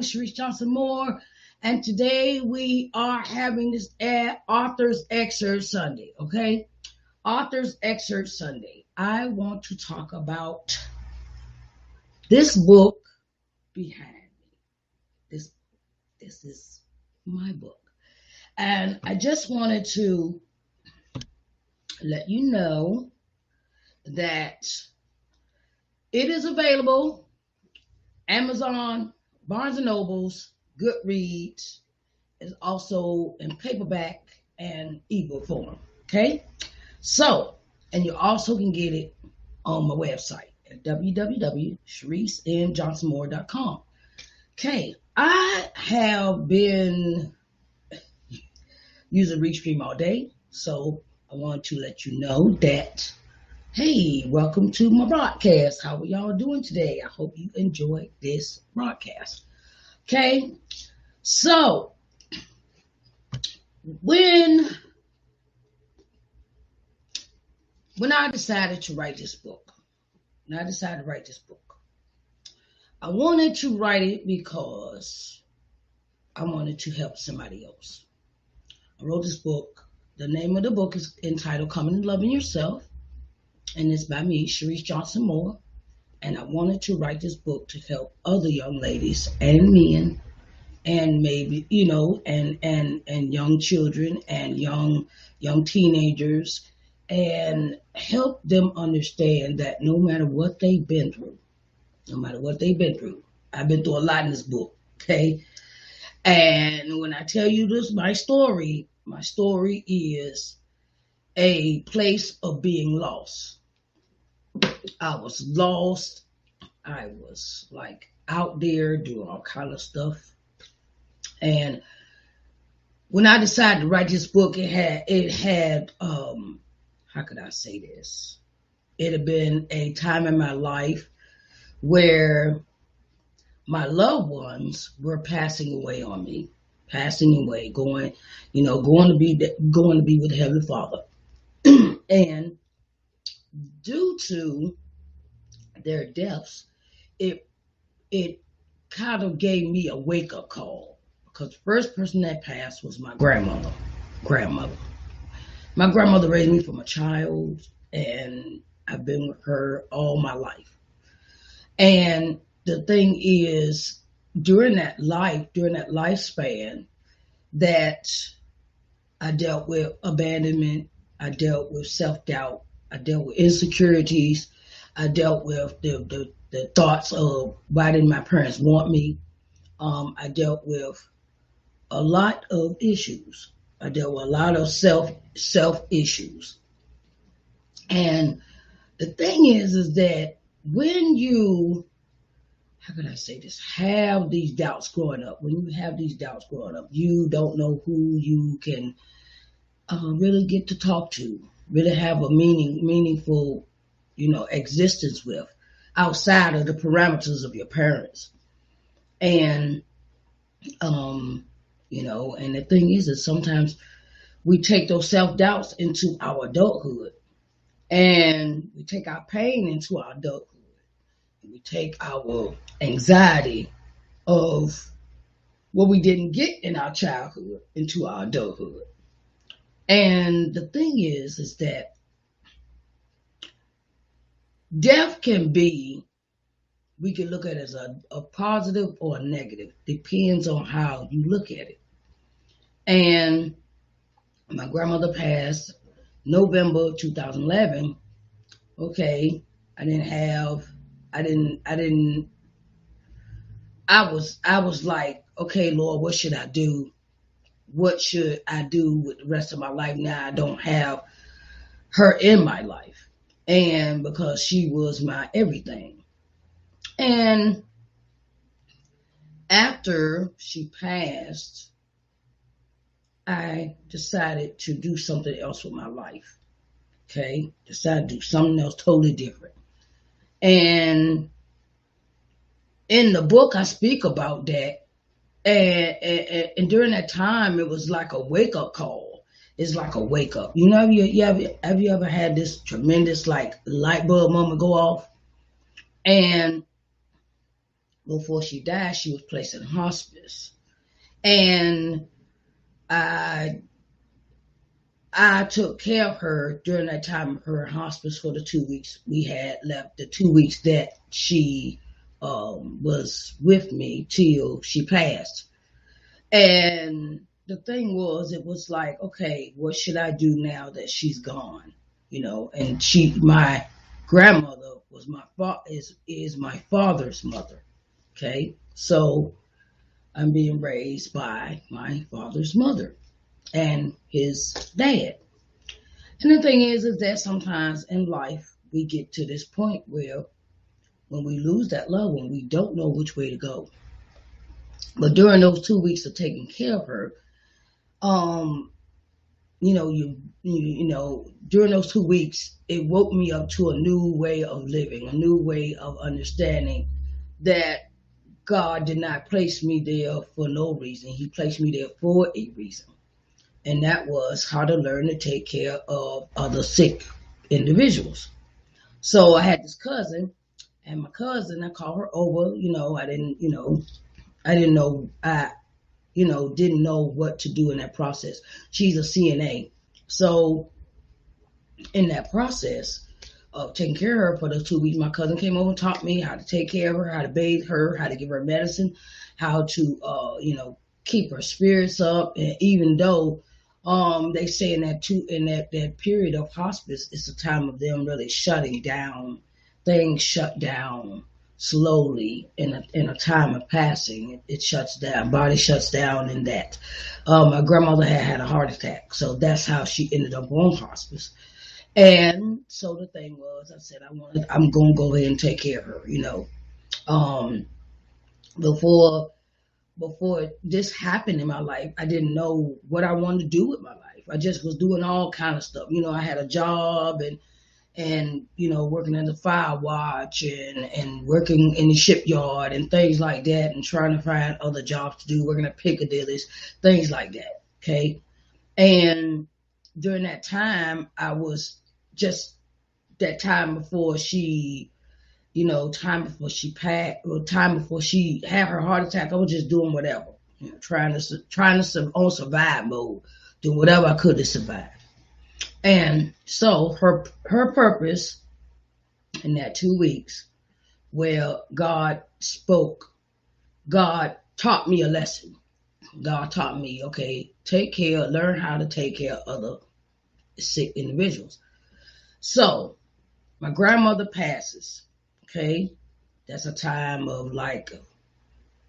with Sharise Johnson Moore, and today we are having this Author's Excerpt Sunday, okay? Author's Excerpt Sunday. I want to talk about this book behind me. This is my book. And I just wanted to let you know that it is available Amazon, Barnes & Nobles, Goodreads. Is also in paperback and ebook form. Okay? So, and you also can get it on my website at www.sharicejohnsonmoore.com. Okay, I have been using Restream all day, so I want to let you know that, hey, welcome to my broadcast. How are y'all doing today? I hope you enjoyed this broadcast. Okay, so when I decided to write this book, I wanted to write it because I wanted to help somebody else. I wrote this book. The name of the book is entitled Coming and Loving Yourself, and it's by me, Sharise Johnson Moore. And I wanted to write this book to help other young ladies and men, and maybe, and young children and young teenagers, and help them understand that no matter what they've been through, I've been through a lot in this book, okay? And when I tell you this, my story is a place of being lost. I was lost. I was like out there doing all kind of stuff. And when I decided to write this book, it had how could I say this? It had been a time in my life where my loved ones were passing away on me, going to be with the Heavenly Father. And due to their deaths, it kind of gave me a wake-up call, because the first person that passed was my grandmother. My grandmother raised me from a child, and I've been with her all my life. And the thing is, during that lifespan, that I dealt with abandonment, I dealt with self-doubt, I dealt with insecurities, I dealt with the thoughts of why didn't my parents want me. I dealt with a lot of issues. I dealt with a lot of self issues. And the thing is that when you, how can I say this, have these doubts growing up, you don't know who you can really get to talk to, really have a meaningful, existence with, outside of the parameters of your parents. And, and the thing is that sometimes we take those self-doubts into our adulthood, and we take our pain into our adulthood. We take our anxiety of what we didn't get in our childhood into our adulthood. And the thing is that death can be, we can look at it as a positive or a negative. Depends on how you look at it. And my grandmother passed November 2011. Okay, I was like, okay, Lord, what should I do? What should I do with the rest of my life now? I don't have her in my life. And because she was my everything. And after she passed, I decided to do something else with my life. Okay? Decided to do something else totally different. And in the book, I speak about that. And during that time, it was like a wake-up call. It's like a wake-up. Have you ever had this tremendous, like, light bulb moment go off? And before she died, she was placed in hospice. And I took care of her during that time of her hospice for the 2 weeks we had left, the 2 weeks that she was with me till she passed. And the thing was, it was like, okay, what should I do now that she's gone? And my grandmother was is my father's mother. Okay, so I'm being raised by my father's mother and his dad. And the thing is that sometimes in life we get to this point where when we lose that loved one, we don't know which way to go. But during those 2 weeks of taking care of her, during those 2 weeks, it woke me up to a new way of living, a new way of understanding that God did not place me there for no reason. He placed me there for a reason. And that was how to learn to take care of other sick individuals. So I had this cousin, and my cousin, I called her over. I didn't know what to do in that process. She's a CNA. So in that process of taking care of her for those 2 weeks, my cousin came over and taught me how to take care of her, how to bathe her, how to give her medicine, how to, keep her spirits up. And even though they say in that period of hospice, it's a time of them really shutting down. Things shut down slowly in a time of passing. It shuts down. Body shuts down in that. My grandmother had a heart attack, so that's how she ended up on hospice. And so the thing was, I said, I'm going to go ahead and take care of her. Before this happened in my life, I didn't know what I wanted to do with my life. I just was doing all kind of stuff. I had a job and working as a fire watch and working in the shipyard and things like that, and trying to find other jobs to do, working at Piccadilly's, things like that. Okay. And during that time, I was just that time before she passed, or time before she had her heart attack, I was just doing whatever, trying to on survive mode, doing whatever I could to survive. And so her purpose in that 2 weeks, where God spoke, God taught me a lesson. God taught me, okay, learn how to take care of other sick individuals. So my grandmother passes. Okay, that's a time of like,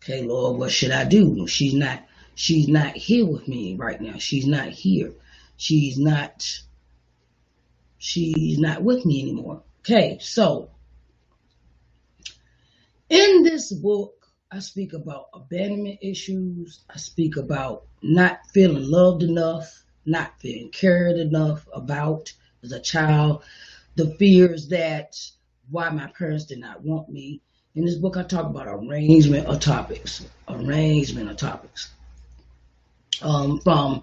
okay, Lord, what should I do? She's not here with me right now. She's not here. She's not with me anymore. Okay, so in this book, I speak about abandonment issues. I speak about not feeling loved enough, not feeling cared enough about as a child, the fears that why my parents did not want me. In this book, I talk about arrangement of topics. From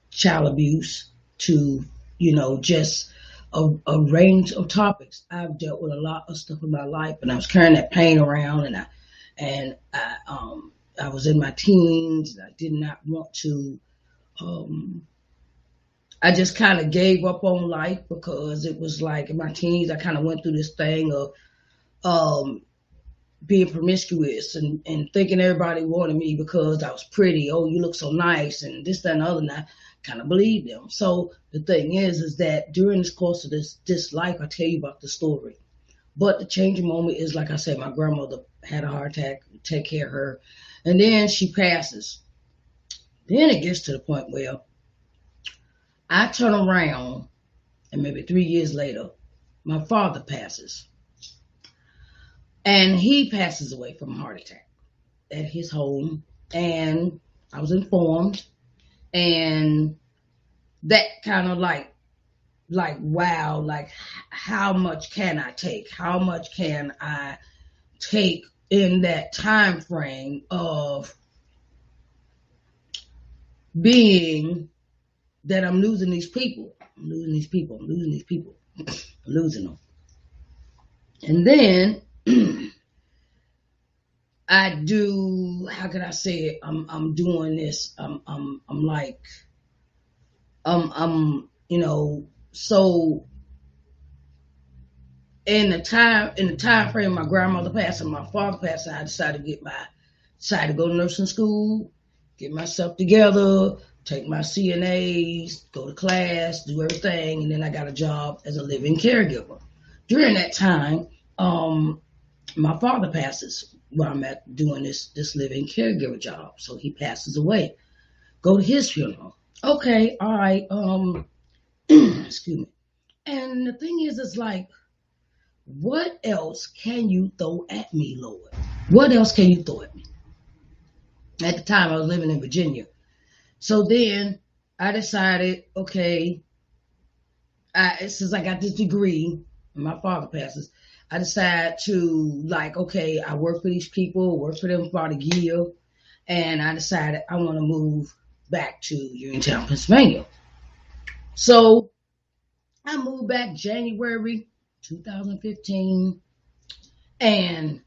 child abuse to, just a range of topics. I've dealt with a lot of stuff in my life, and I was carrying that pain around, and I was in my teens, and I did not want to. I just kind of gave up on life, because it was like in my teens, I kind of went through this thing of being promiscuous and thinking everybody wanted me because I was pretty. Oh, you look so nice, and this, that, and the other. And I kind of believed them. So the thing is that during this course of this life, I tell you about the story. But the changing moment is, like I said, my grandmother had a heart attack, take care of her, and then she passes. Then it gets to the point where I turn around, and maybe 3 years later, my father passes. And he passes away from a heart attack at his home. And I was informed. And that kind of like, wow, like how much can I take? How much can I take in that time frame of being that I'm losing these people. I'm losing them. And then I do. How can I say it? I'm doing this. I'm like so in the time frame my grandmother passed and my father passed, I decided to go to nursing school, get myself together, take my CNAs, go to class, do everything, and then I got a job as a living caregiver. During that time, my father passes while I'm at doing this living caregiver job. So he passes away. Go to his funeral. Okay, all right. Excuse me. And the thing is, it's like, what else can you throw at me, Lord? What else can you throw at me? At the time, I was living in Virginia. So then I decided, okay, since I got this degree, and my father passes, I decided to, like, okay, I work for these people, work for them for about a year, and I decided I want to move back to Uniontown, Pennsylvania. So I moved back January 2015, and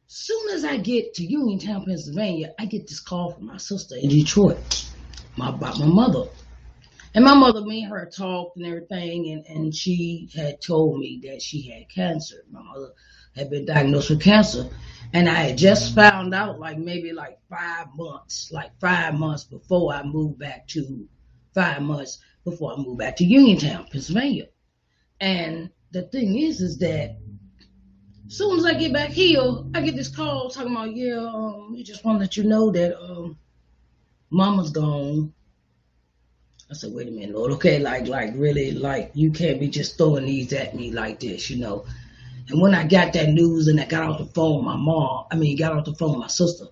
soon as I get to Uniontown, Pennsylvania, I get this call from my sister in Detroit about my mother. And my mother, me and her talked and everything, and she had told me that she had cancer. My mother had been diagnosed with cancer, and I had just found out maybe 5 months before I moved back to 5 months before I moved back to Uniontown, Pennsylvania. And the thing is that as soon as I get back here, I get this call talking about, we just want to let you know that Mama's gone. I said, wait a minute, Lord, okay, really, you can't be just throwing these at me like this, And when I got that news and I got off the phone with my sister,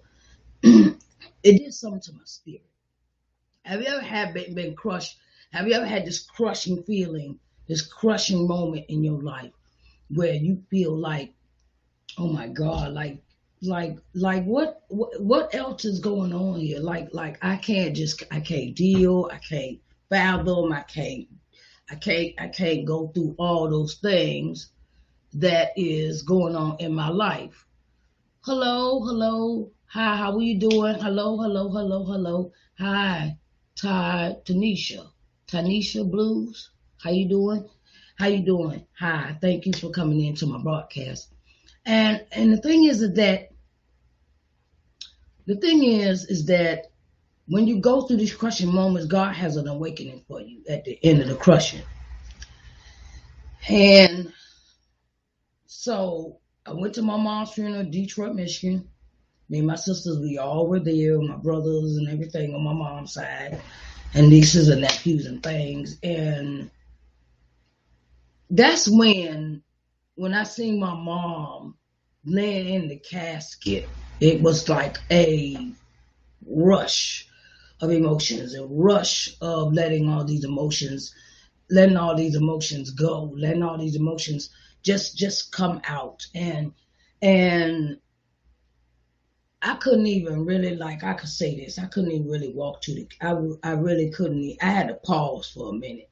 it did something to my spirit. Have you ever been crushed? Have you ever had this crushing feeling, this crushing moment in your life where you feel like, oh my God, what else is going on here? I can't deal, I can't fathom, I can't go through all those things that is going on in my life. Hello, hi, how are you doing? Hello. Hi, Tanisha Blues. How you doing? Hi, thank you for coming into my broadcast. And the thing is that when you go through these crushing moments, God has an awakening for you at the end of the crushing. And so I went to my mom's funeral in Detroit, Michigan. Me and my sisters, we all were there, my brothers and everything on my mom's side, and nieces and nephews and things. And that's when I seen my mom laying in the casket, it was like a rush of emotions, a rush of letting all these emotions go, letting all these emotions just come out. And I couldn't even really, I could say this, I couldn't even really walk to I really couldn't. I had to pause for a minute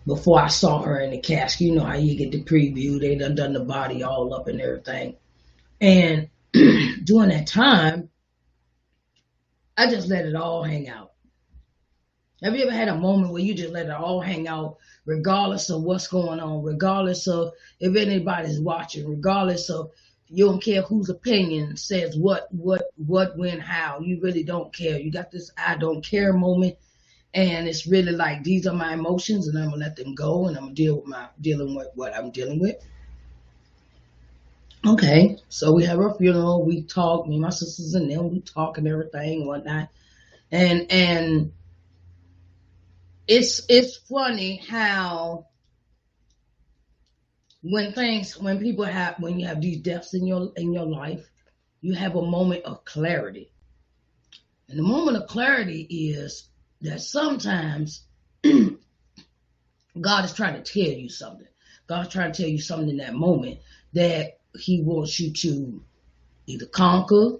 before I saw her in the casket. You know how you get the preview, they done the body all up and everything. And during that time, I just let it all hang out. Have you ever had a moment where you just let it all hang out, regardless of what's going on, regardless of if anybody's watching, regardless of, you don't care whose opinion says what, when, how. You really don't care. You got this I don't care moment, and it's really like, these are my emotions, and I'm gonna let them go, and I'm gonna dealing with what I'm dealing with. Okay, so we have our funeral, we talk, me and my sisters and them, we talk and everything and whatnot. And it's funny how when you have these deaths in your life, you have a moment of clarity. And the moment of clarity is that sometimes God is trying to tell you something. God's trying to tell you something in that moment that he wants you to either conquer.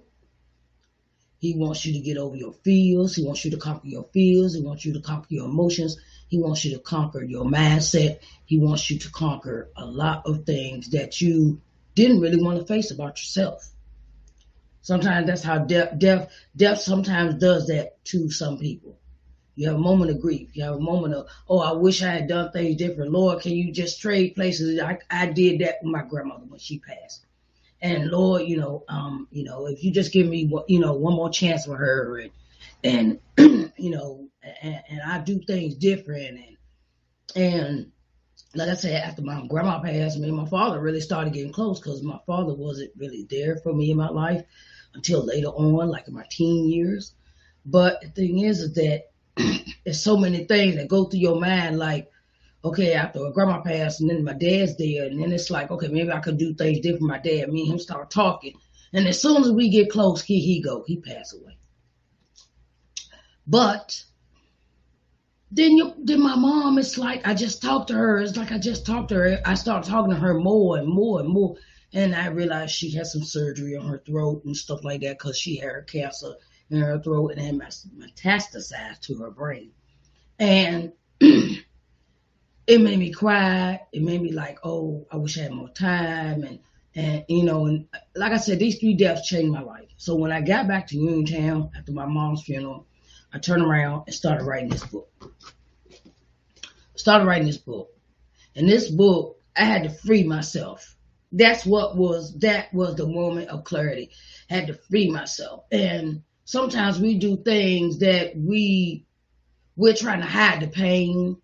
He wants you to get over your fears. He wants you to conquer your fears. He wants you to conquer your emotions. He wants you to conquer your mindset. He wants you to conquer a lot of things that you didn't really want to face about yourself. Sometimes that's how death sometimes does that to some people. You have a moment of grief. You have a moment of, oh, I wish I had done things different. Lord, can you just trade places? I did that with my grandmother when she passed. And Lord, if you just give me, one more chance for her, and and I do things different, and like I said, after my grandma passed, me and my father really started getting close because my father wasn't really there for me in my life until later on, like in my teen years. But the thing is that there's so many things that go through your mind, like, okay, after a grandma passed and then my dad's there, and then it's like, okay, maybe I could do things different. My dad, me and him start talking. And as soon as we get close, he passed away. But then my mom, it's like I just talked to her. It's like I just talked to her. I started talking to her more and more and more. And I realized she had some surgery on her throat and stuff like that because she had cancer in her throat and had metastasized to her brain. And it made me cry. It made me like, oh, I wish I had more time. And like I said, these 3 deaths changed my life. So when I got back to Uniontown after my mom's funeral, I turned around and started writing this book. And this book, I had to free myself. That was the moment of clarity. I had to free myself. And sometimes we do things that we're trying to hide the pain.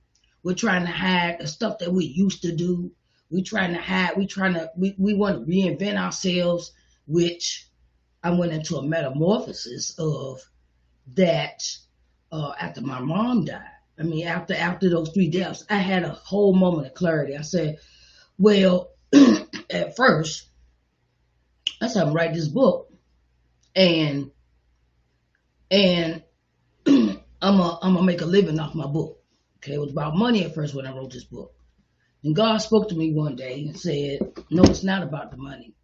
We're trying to hide the stuff that we used to do. We want to reinvent ourselves, which I went into a metamorphosis of that after my mom died. I mean, after those 3 deaths, I had a whole moment of clarity. I said, well, at first, I said, I'm writing this book, and I'm gonna make a living off my book. Okay, it was about money at first when I wrote this book. And God spoke to me one day and said, no, it's not about the money.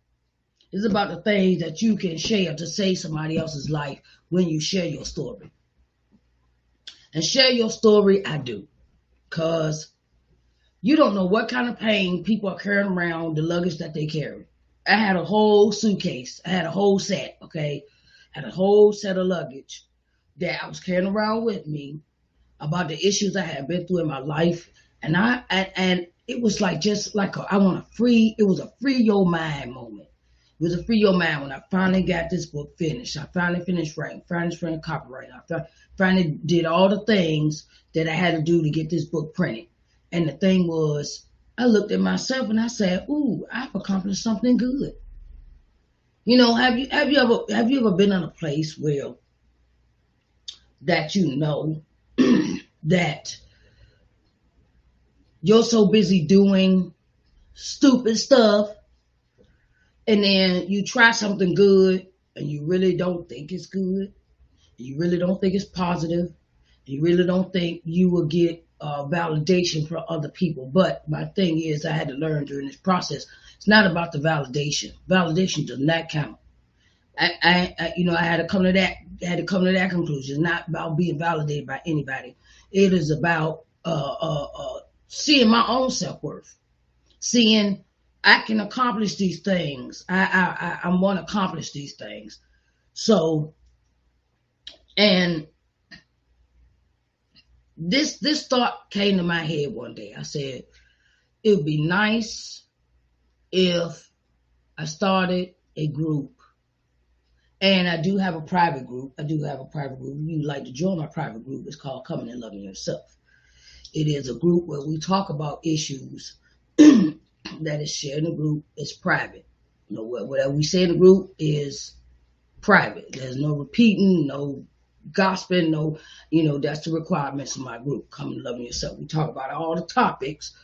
It's about the things that you can share to save somebody else's life when you share your story. And share your story, I do. Because you don't know what kind of pain people are carrying around, the luggage that they carry. I had a whole suitcase. I had a whole set, okay? I had a whole set of luggage that I was carrying around with me about the issues I had been through in my life. And it was like just like it was a free your mind moment. It was a free your mind when I finally got this book finished. I finally finished writing, finally copyright. I finally did all the things that I had to do to get this book printed. And the thing was, I looked at myself and I said, ooh, I've accomplished something good. Have you ever been in a place where that that you're so busy doing stupid stuff, and then you try something good and you really don't think it's good. You really don't think it's positive. You really don't think you will get validation from other people. But my thing is, I had to learn during this process, it's not about the validation. Validation does not count. I had to come to that conclusion. It's not about being validated by anybody. It is about seeing my own self-worth, seeing I can accomplish these things. I want to accomplish these things. So, and this thought came to my head one day. I said, it would be nice if I started a group. And I do have a private group. If you'd like to join my private group, it's called Coming and Loving Yourself. It is a group where we talk about issues that is shared in the group. It's private. Whatever we say in the group is private. There's no repeating, no gossiping, no, that's the requirements of my group, Come and Loving Yourself. We talk about all the topics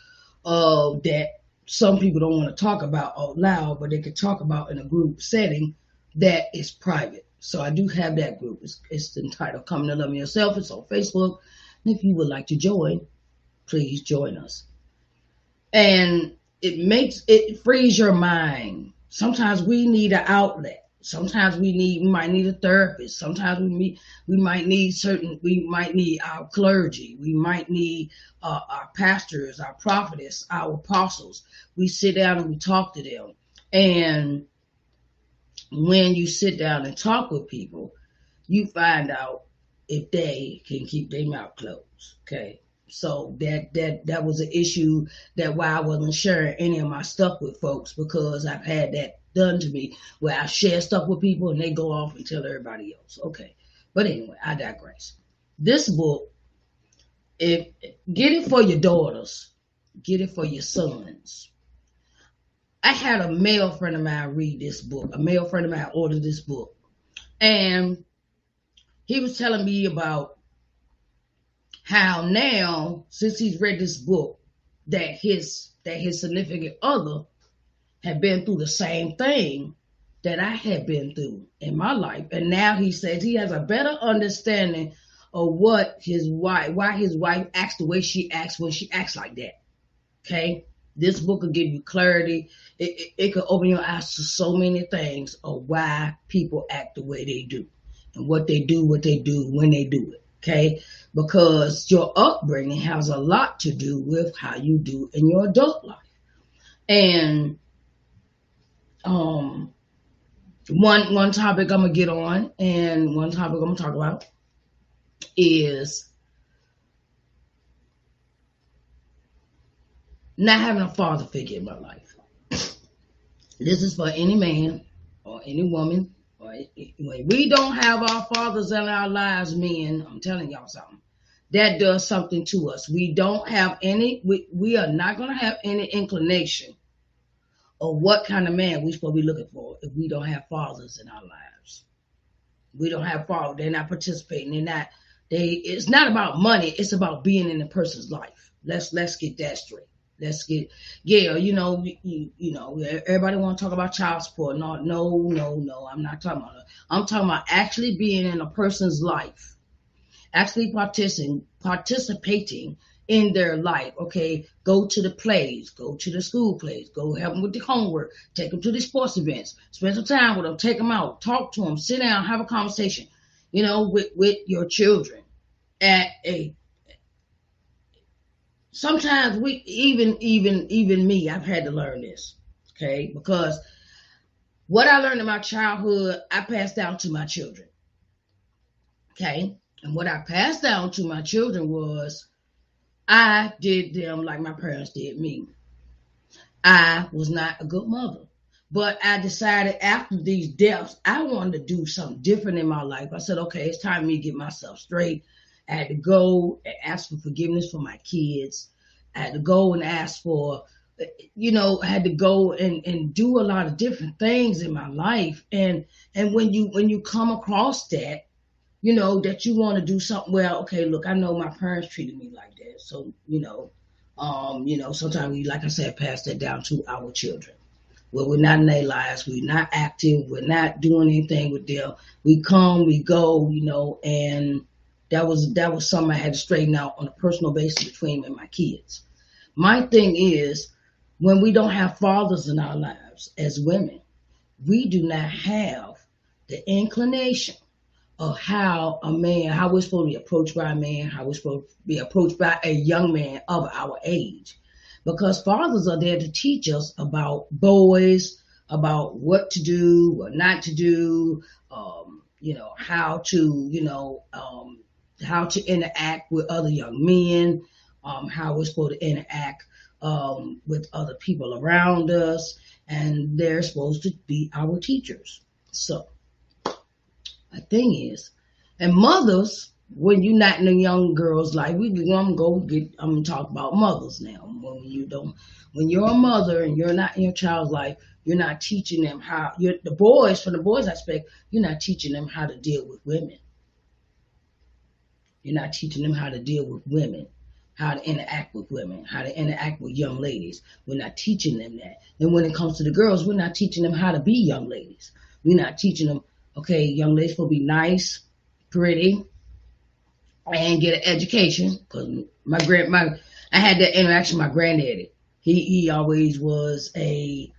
that some people don't want to talk about out loud, but they can talk about in a group setting that is private. So I do have that group. It's entitled Come and Loving Yourself. It's on Facebook. And if you would like to join, please join us. And it frees your mind. Sometimes we need an outlet. Sometimes we might need a therapist. Sometimes we might need our clergy. We might need our pastors, our prophets, our apostles. We sit down and we talk to them. And when you sit down and talk with people, you find out if they can keep their mouth closed. Okay. So that was an issue, that why I wasn't sharing any of my stuff with folks, because I've had that done to me where I share stuff with people and they go off and tell everybody else. Okay. But anyway, I digress. This book, if get it for your daughters, get it for your sons. I had a male friend of mine read this book. A male friend of mine ordered this book. And he was telling me about how now, since he's read this book, that his significant other had been through the same thing that I had been through in my life. And now he says he has a better understanding of why his wife acts the way she acts when she acts like that. Okay? This book will give you clarity. It could open your eyes to so many things of why people act the way they do and what they do, when they do it. Okay? Because your upbringing has a lot to do with how you do in your adult life. And one topic I'm gonna get on, and one topic I'm gonna talk about is not having a father figure in my life. This is for any man or any woman. When we don't have our fathers in our lives, men, I'm telling y'all something. That does something to us. We don't have any, we are not going to have any inclination of what kind of man we're supposed to be looking for if we don't have fathers in our lives. We don't have fathers. They're not participating. It's not about money. It's about being in a person's life. Let's get that straight. You know, everybody want to talk about child support. No, I'm not talking about that. I'm talking about actually being in a person's life, actually participating in their life. Okay, go to the plays, go to the school plays, go help them with the homework, take them to the sports events, spend some time with them, take them out, talk to them, sit down, have a conversation, you know, with your children at a. Sometimes we, even me, I've had to learn this, okay? Because what I learned in my childhood, I passed down to my children, okay? And what I passed down to my children was I did them like my parents did me. I was not a good mother, but I decided after these deaths, I wanted to do something different in my life. I said, okay, it's time for me to get myself straight. I had to go and ask for forgiveness for my kids. I had to go and ask for, I had to go and do a lot of different things in my life. And when you come across that, that you want to do something, well, okay, look, I know my parents treated me like that. So, sometimes we, like I said, pass that down to our children. Well, we're not in their lives. We're not active. We're not doing anything with them. We come, we go, and that was something I had to straighten out on a personal basis between me and my kids. My thing is, when we don't have fathers in our lives as women, we do not have the inclination of how we're supposed to be approached by a man, how we're supposed to be approached by a young man of our age. Because fathers are there to teach us about boys, about what to do, what not to do, how to interact with other young men, how we're supposed to interact with other people around us, and they're supposed to be our teachers. So, the thing is, and mothers, when you're not in a young girl's life, I'm gonna talk about mothers now. When you're a mother and you're not in your child's life, you're not teaching them from the boys' aspect, you're not teaching them how to deal with women. You're not teaching them how to deal with women, how to interact with women, how to interact with young ladies. We're not teaching them that. And when it comes to the girls, we're not teaching them how to be young ladies. We're not teaching them, okay, young ladies will be nice, pretty, and get an education. Because I had that interaction with my granddaddy. He always was an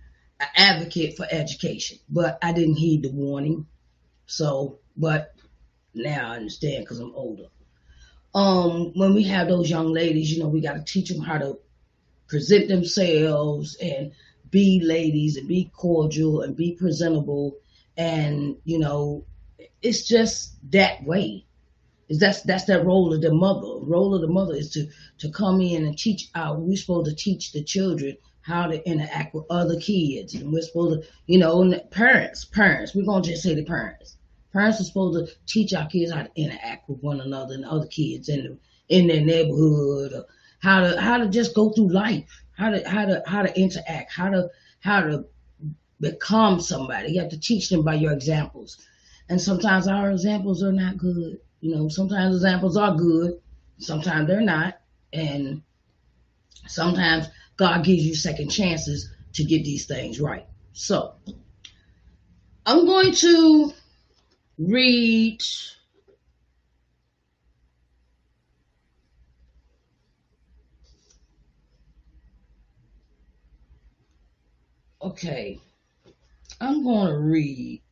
advocate for education, but I didn't heed the warning. So, but now I understand because I'm older. When we have those young ladies, we got to teach them how to present themselves and be ladies and be cordial and be presentable And, it's just that way. That's that role of the mother. Role of the mother is to come in and teach we're supposed to teach the children how to interact with other kids. And we're supposed to, parents, we're going to just say the parents. Parents are supposed to teach our kids how to interact with one another and other kids in their neighborhood, or how to just go through life, how to interact, how to become somebody. You have to teach them by your examples. And sometimes our examples are not good. Sometimes examples are good, sometimes they're not. And sometimes God gives you second chances to get these things right. So I'm going to read I'm going to read.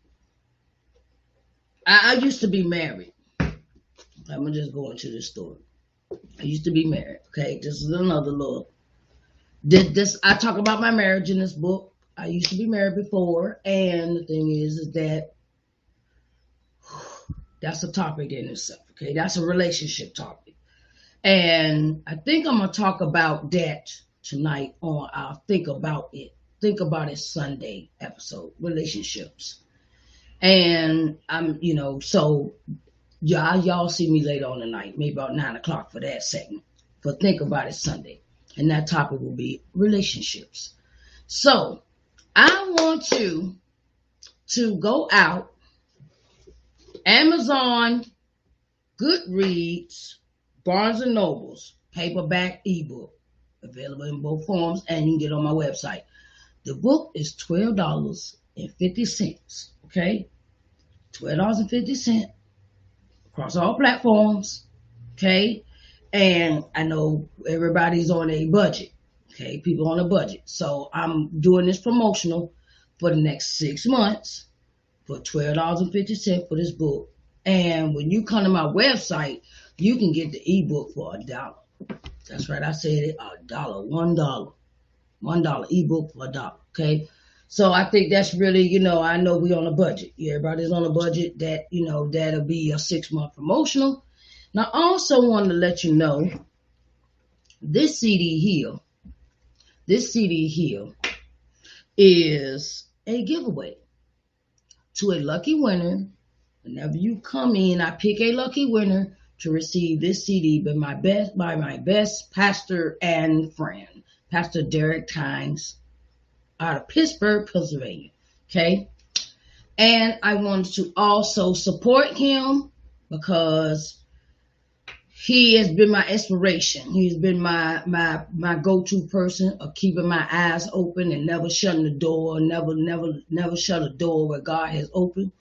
I used to be married. I'm going to just go into this story. I used to be married. Okay, this is another little. I talk about my marriage in this book. I used to be married before, and the thing is that that's a topic in itself. Okay, that's a relationship topic, and I think I'm gonna talk about that tonight on our Think About It. Think About It Sunday episode, relationships, and so y'all see me later on tonight, maybe about 9:00 for that segment. But Think About It Sunday. And that topic will be relationships. So I want you to go out, Amazon, Goodreads, Barnes and Nobles, paperback, ebook, available in both forms, and you can get it on my website. The book is $12.50. Okay, $12.50 across all platforms. Okay. And I know everybody's on a budget. Okay, people on a budget. So I'm doing this promotional for the next 6 months for $12.50 for this book. And when you come to my website, you can get the ebook for $1. That's right, I said it, $1, $1. $1 ebook for $1. Okay. So I think that's really, I know we're on a budget. Everybody's on a budget that, that'll be a 6-month promotional. Now, I also want to let you know this CD here is a giveaway to a lucky winner. Whenever you come in, I pick a lucky winner to receive this CD by my best pastor and friend, Pastor Derek Tynes, out of Pittsburgh, Pennsylvania. Okay, and I wanted to also support him because he has been my inspiration. He's been my go-to person of keeping my eyes open and never shutting the door, never shut a door where God has opened.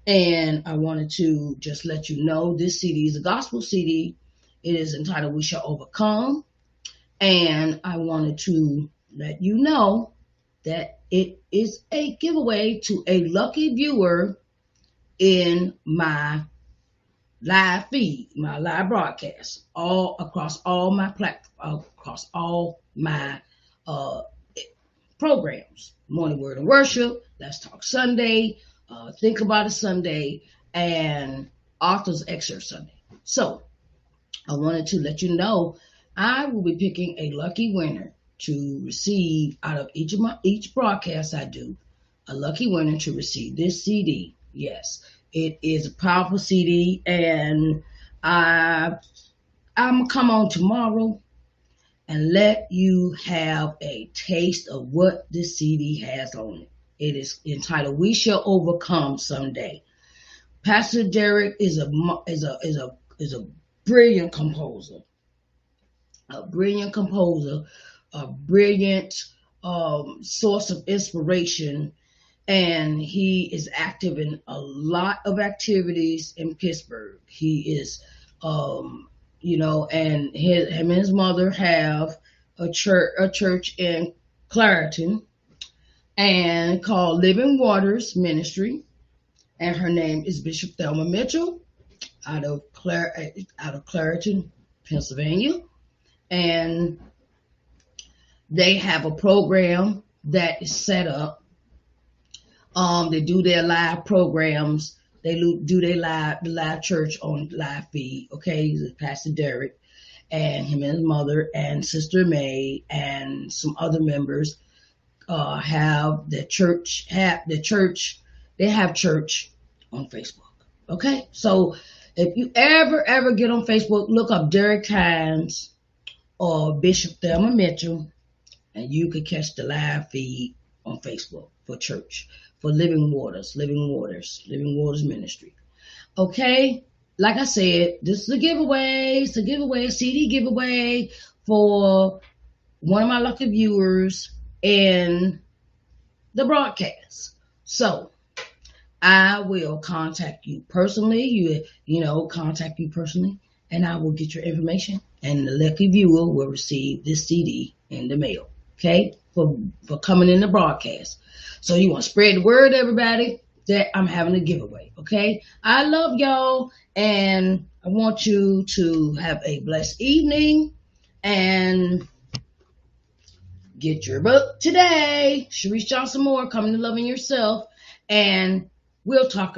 And I wanted to just let you know this CD is a gospel CD. It is entitled We Shall Overcome. And I wanted to let you know that it is a giveaway to a lucky viewer in my live feed, my live broadcast, all across all my programs. Morning Word and Worship, Let's Talk Sunday, Think About It Sunday, and Author's Excerpt Sunday. So I wanted to let you know I will be picking a lucky winner to receive out of each broadcast I do, a lucky winner to receive this CD. Yes. It is a powerful CD, and I'm going to come on tomorrow and let you have a taste of what this CD has on it. It is entitled We Shall Overcome Someday. Pastor Derek is a brilliant composer, a brilliant source of inspiration. And he is active in a lot of activities in Pittsburgh. He is, and him and his mother have a church in Clariton, and called Living Waters Ministry. And her name is Bishop Thelma Mitchell out of Clariton, Pennsylvania. And they have a program that is set up They do their live programs. They do their live church on live feed. Okay, Pastor Derek and him and his mother and Sister May and some other members have the church. They have church on Facebook. Okay, so if you ever get on Facebook, look up Derek Hines or Bishop Thelma Mitchell, and you can catch the live feed on Facebook for church, for Living Waters Ministry. Okay, like I said, this is a giveaway. It's a giveaway, a CD giveaway for one of my lucky viewers in the broadcast. So I will contact you personally. Contact you personally, and I will get your information, and the lucky viewer will receive this CD in the mail. Okay, for coming in the broadcast. So you want to spread the word, everybody, that I'm having a giveaway. Okay, I love y'all, and I want you to have a blessed evening, and get your book today. Sharise Johnson Moore, Coming to Loving Yourself, and we'll talk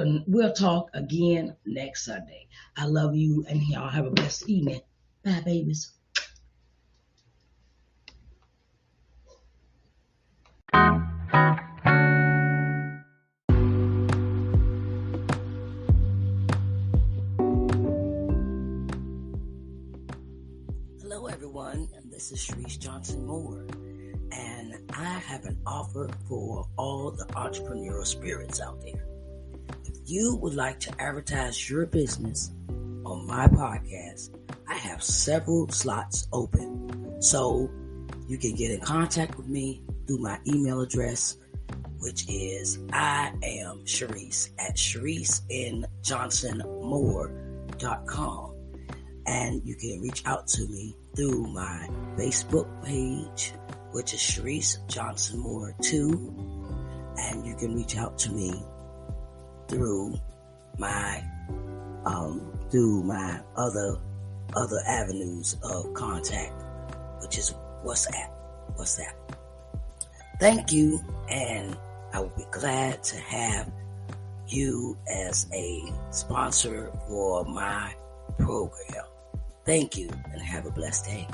again next Sunday. I love you, and y'all have a blessed evening. Bye, babies. Hello, everyone, and this is Sharise Johnson Moore, and I have an offer for all the entrepreneurial spirits out there. If you would like to advertise your business on my podcast, I have several slots open. So you can get in contact with me through my email address, which is I am Sharise at ShariceNJohnsonMoore.com. And you can reach out to me through my Facebook page, which is Sharise Johnson Moore 2. And you can reach out to me through my other avenues of contact, which is WhatsApp. Thank you, and I will be glad to have you as a sponsor for my program. Thank you, and have a blessed day.